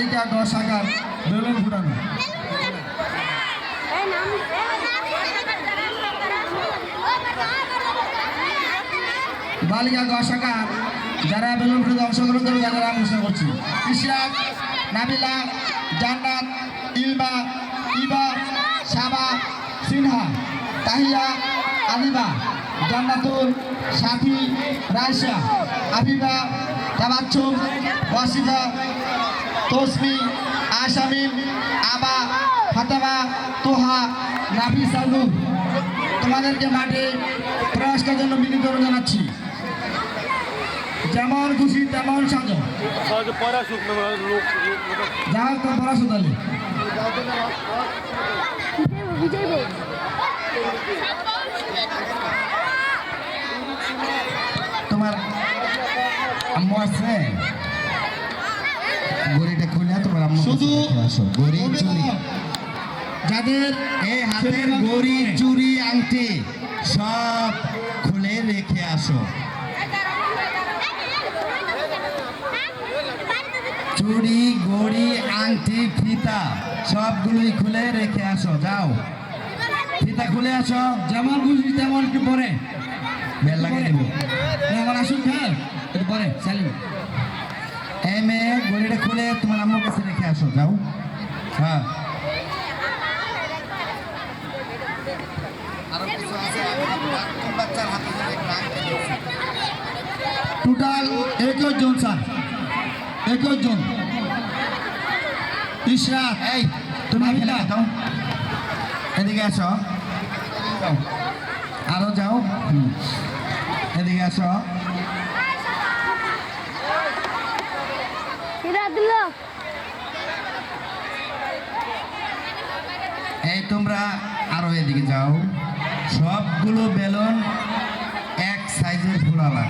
বালিকা গ শাখার বেলুন ফুটানো। বালিকা গ শাখার যারা বেলুন ফুটাতে অংশগ্রহণ করবে তাদের নাম ঘোষণা করছি। ইশরাক, নাবিলা, জান্নাত, ইলমা, ইবা, সাবা, সিনহা, তাহিয়া, আলিবা, জান্নাতুল, সাথী, রাইসা, আবিবা, তাবাচ্চুম, ওয়াসিফা, তসমি, আশামিম, আবা, ফাতেমা, তোহা, নাফিসা নূর। তোমাদেরকে মাঠে প্রবেশ করার জন্য বিনীত অনুরোধ জানাচ্ছি। যেমন খুশি তেমন সাজো। যাও তো পড়াশো তাহলে তোমার আম্মু আছে গড়িটা খুলে তোমার আম্মু শুধু গড়ি চুরি যাদের এই হাতের গড়ি চুরি আংটি সব খুলে রেখে আসো। চুড়ি গড়ি আংটি ফিতা সবগুলোই খুলে রেখে আসো। যাও ফিতা খুলে আসো। যেমন খুশি তেমন একটু পরে বেল লাগিয়ে দেবো। এখন আসুন হ্যাঁ একটু পরে চালিয়ে এই মেয়ে গড়িটা খুলে তোমার আম্মুর কাছে রেখে আসো। যাও হ্যাঁ টোটাল 21 জন স্যার 21 জন। ইশরাক এই তুমি খেলে দাও এদিকে আসো। আরো যাও এদিকে আসো। এই তোমরা আরো এদিকে যাও। সবগুলো বেলুন এক সাইজের ফুলাবা,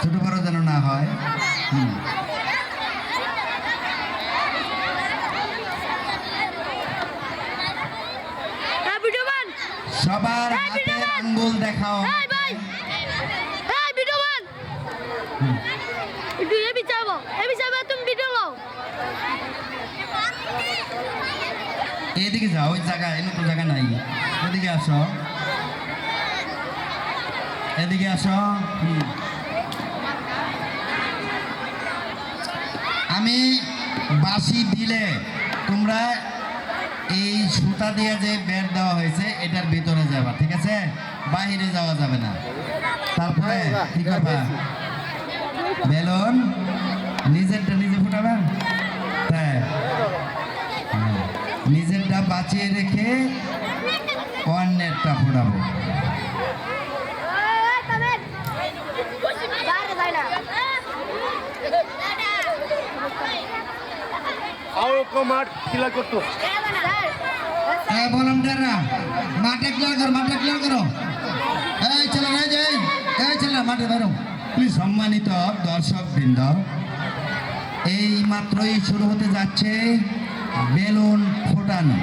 ছোট বড় যেন না হয়। সবার হাতের আঙ্গুল দেখাও। এদিকে যাও, ওই জায়গা এমন জায়গা নাই। এদিকে আসো, এদিকে আসো। আমি বাঁশি দিলে তোমরা এই সুতা দিয়ে যে বের দেওয়া হয়েছে এটার ভিতরে যাবা, ঠিক আছে? বাহিরে যাওয়া যাবে না। তারপরে কি করবা? বেলুন নিজেরটা নিজে ফুটাবা। হ্যাঁ, নিজেরটা বাঁচিয়ে রেখে অন্যেরটা ফুটাবো। মাঠ ক্লিয়ার করতো। ভলান্টিয়াররা মাঠে ক্লিয়ার করো, মাঠে ক্লিয়ার করো। এই চলো এই চলো মাঠে বেরো প্লিজ। সম্মানিত দর্শক বৃন্দ, এই মাত্রই শুরু হতে যাচ্ছে বেলুন ফোটানো।